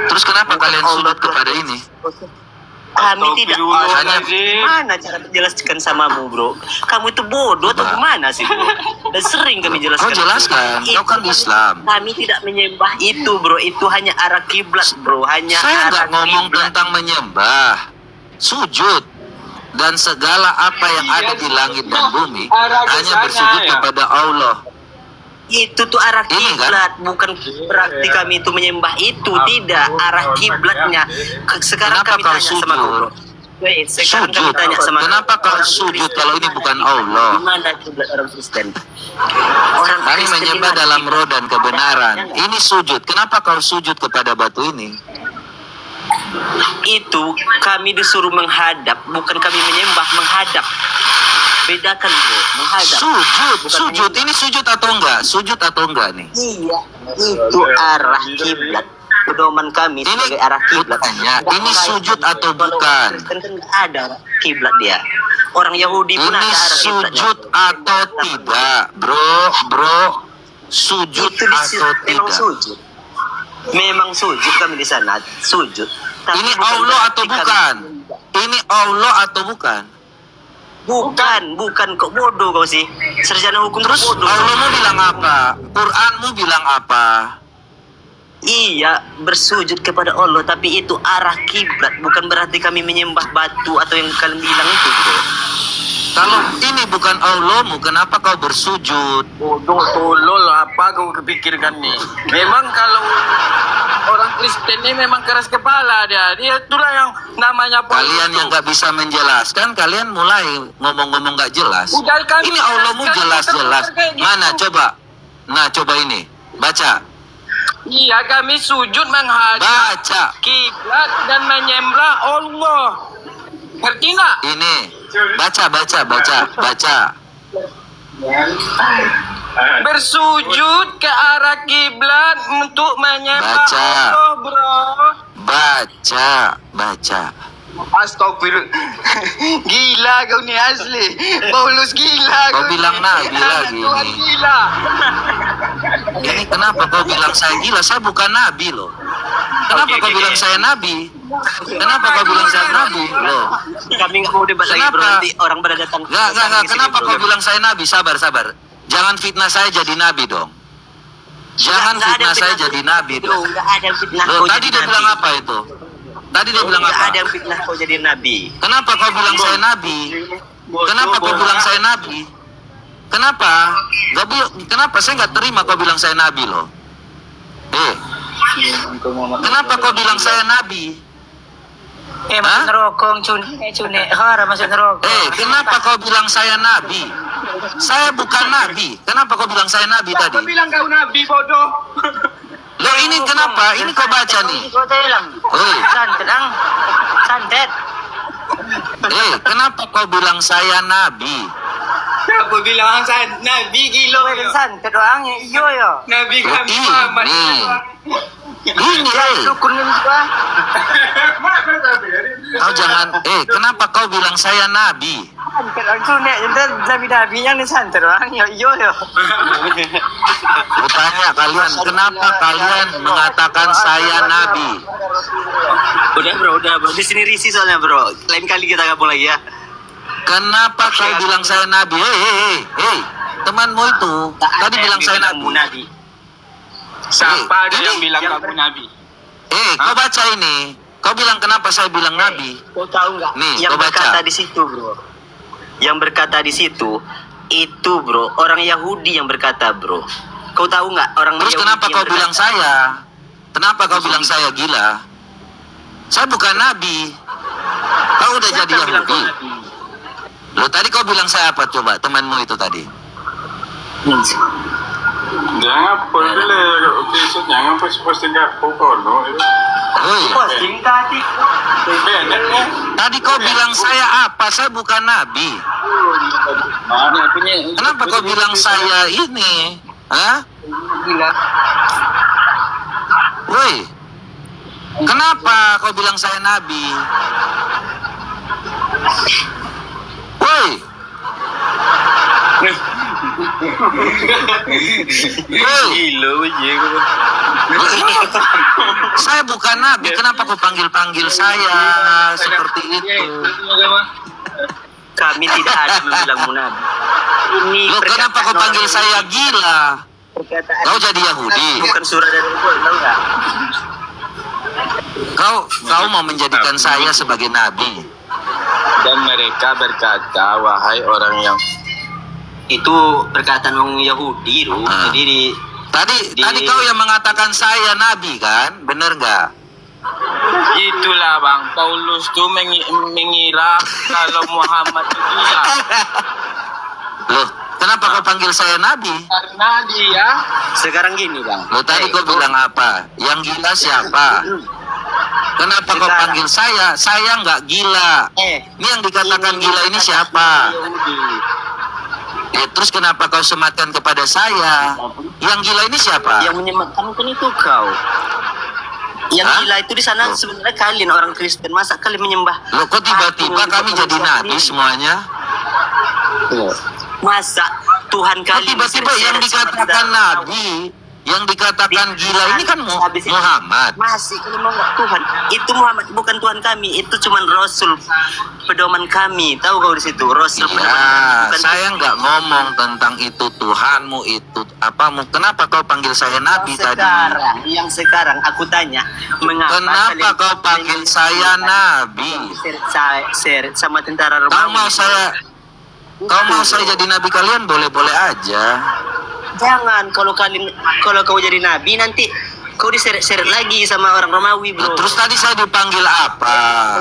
Terus kenapa kalian sujud kepada ini? Kami tidak hanya gimana cara menjelaskan samamu, bro? Kamu itu bodoh atau gimana sih, bro? Dan sering kami jelaskan. Kau jelaskan, kau kan Islam. Kami tidak menyembah itu, bro. Itu hanya arah kiblat, bro. Hanya saya nggak arah ngomong kiblat. tentang menyembah, sujud dan segala apa yang ada di langit dan bumi hanya bersujud kepada Allah. Itu tuh arah Ini kan? kiblat, bukan berarti kami itu menyembah itu, tidak arah kiblatnya. Sekarang Kenapa kami kau tanya sama kau, bro. Wait, sekarang kami Sujud. tanya sama Kenapa kau orang sujud Kristen kalau ini bukan Allah? Gimana kiblat orang Kristen? Orang Kami Kristen menyembah gimana dalam kiblat? roh dan kebenaran. Ada- Ini sujud. Kenapa kau sujud kepada batu ini? Itu kami disuruh menghadap, bukan kami menyembah, menghadap. Bedakan, bro, menghadap. Sujud, Bukan sujud. menyembah. Ini sujud atau enggak? Sujud atau enggak nih? Iya, itu arah kiblat. Pedoman kami Ini sebagai arah kiblat. bukannya. Ini sujud atau bukan? Kristen kan nggak ada kiblat dia. Orang Yahudi pun Ini ada arah kiblatnya. sujud atau tidak, bro? Sujud Itu atau memang tidak? sujud. Memang sujud kami di sana, sujud. Tapi Ini bukan Allah atau berarti kami bukan? menyembah. Ini Allah atau bukan? Bukan kok bodoh kau sih. Sarjana hukum Terus kok bodoh. Allahmu bilang apa? Quranmu bilang apa? Iya, bersujud kepada Allah, tapi itu arah kiblat, bukan berarti kami menyembah batu atau yang kalian bilang itu, bro. Kalau ini bukan Allahmu, kenapa kau bersujud? Bodoh, tolol, apa kau kepikirkan nih? Memang kalau orang Kristen ini memang keras kepala dia. Dia itulah yang namanya Kalian yang nggak bisa menjelaskan, kalian mulai ngomong-ngomong nggak jelas. Udah kami Ini Allahmu jelaskan, jelas-jelas. kayak gitu. Mana coba? Nah coba ini, baca, Iya, kami sujud menghadap baca. kiblat dan menyembah Allah. Ngerti nggak? Ini, baca. Bersujud ke arah kiblat untuk menyembah Baca. Allah, bro. Baca. Astagfirullah. Gila kau ni asli. Paulus gila. Kau ni. bilang Nabi lagi Tuhan ni. gila. Ini kenapa kau bilang saya gila? Saya bukan nabi loh. Kenapa kau bilang saya nabi? Kenapa kau bilang saya nabi? Loh. Kami nggak mau debat lagi, bro. Kenapa? Nanti orang pada datang. Enggak. di sini, Kenapa bro. kau bilang saya nabi? Sabar. Jangan fitnah saya jadi nabi dong. Jangan Nggak ada fitnah saya fitnah. jadi nabi Bro, dong. nggak ada yang fitnah Loh, kau tadi jadi dia nabi. bilang apa itu? Tadi dia bilang Nggak apa? ada yang fitnah kau jadi nabi. Kenapa kau bilang saya nabi? Kenapa kau bilang saya nabi? Kenapa? Kenapa saya nggak terima kau bilang saya nabi loh? Kenapa kau bilang saya nabi? Masuk nerokong cune hara masuk nerokong. Kenapa kau bilang saya nabi? Saya bukan nabi. Kenapa kau bilang saya nabi tadi? Kau bilang kau nabi, bodoh. Loh ini kenapa? Ini kau baca nih. Kau bilang. Hei. Santet. Kenapa kau bilang saya nabi? Aku bilang saya nabi gilo. Kau bilang santet doangnya iyo yo. Nabi Loh, kami Muhammad. Ini Dukunin juga. kau jangan. Kenapa kau bilang saya nabi? Santet orang cune nabi yang ni santet doangnya iyo yo. Aku tanya kalian, kenapa kalian mengatakan saya nabi? Udah, bro. Di sini risih soalnya, bro. Lain kali kita gabung lagi ya. Kenapa kau bilang saya nabi? Hei, temanmu itu tadi bilang saya nabi. nabi. Siapa dia Ini yang bilang yang kamu nabi? Kau baca ini. Kau bilang kenapa saya bilang nabi? Kau tahu nggak? Nih, Yang kau baca. berkata di situ, bro. Yang berkata di situ itu, bro, orang Yahudi yang berkata, bro. Kau tahu nggak orang Terus Yahudi kenapa yang kau berkata? bilang saya? Kenapa kau bilang saya gila? Saya bukan nabi. Kau udah Siapa jadi yang bilang kau Yahudi. nabi? Loh tadi kau bilang saya apa coba? Temanmu itu tadi. Jangan boleh besok jangan posting aku kono itu. Hei, Posting tadi. Benar ya. tadi kau bilang saya apa? Saya bukan nabi. Kenapa kau bilang saya ini? Hah? Gila. Woi, kenapa kau bilang saya nabi? Woi, woi, Gila, loh, ini saya bukan nabi, kenapa kau panggil-panggil saya seperti itu? Kami tidak ada membilangmu nabi. Ini Loh, kenapa kau panggil saya gila? perkataan Kau jadi Yahudi. bukan surah dari Allah, tahu nggak? Kau mau menjadikan saya sebagai nabi. Dan mereka berkata, wahai orang yang Itu perkataan orang Yahudi, Ru. Ah. Jadi Tadi kau yang mengatakan saya nabi kan? Bener nggak? itulah Bang Paulus tuh mengira kalau Muhammad itu gila. Loh, kenapa kau panggil saya nabi? Karena dia sekarang gini, Bang. Loh, tadi kau bilang apa? Yang gila siapa? Kenapa kau Sekarang. panggil saya? Saya nggak gila. Ini yang dikatakan gila ini siapa? Yahudi. Terus kenapa kau sematkan kepada saya? Yang gila ini siapa? Yang menyematkan kan itu kau. Yang Hah? gila itu di sana Loh. sebenarnya kalian orang Kristen. Masa kalian menyembah? Loh, kok tiba-tiba patung kami untuk jadi manusia nabi sendiri? semuanya? Masa Tuhan Kok kalian tiba-tiba yang diseret-seret sama dikatakan tidak nabi, yang dikatakan gila ini kan Habis itu, Muhammad. Masih kalau mau nggak Tuhan. Itu Muhammad bukan Tuhan kami. Itu cuma Rasul pedoman kami. Tahu kau di situ Rasul pedoman kami. Ya, Bukan saya nggak ngomong tentang itu Tuhanmu itu apamu. Kenapa kau panggil saya nabi tadi? Yang sekarang aku tanya, mengapa Kenapa kalian- kau panggil saya nabi? Seret sama tentara Kau Romawi. mau saya jadi nabi kalian boleh-boleh aja. Jangan kalau kau jadi nabi nanti kau diseret-seret lagi sama orang Romawi, bro. Terus tadi saya dipanggil apa?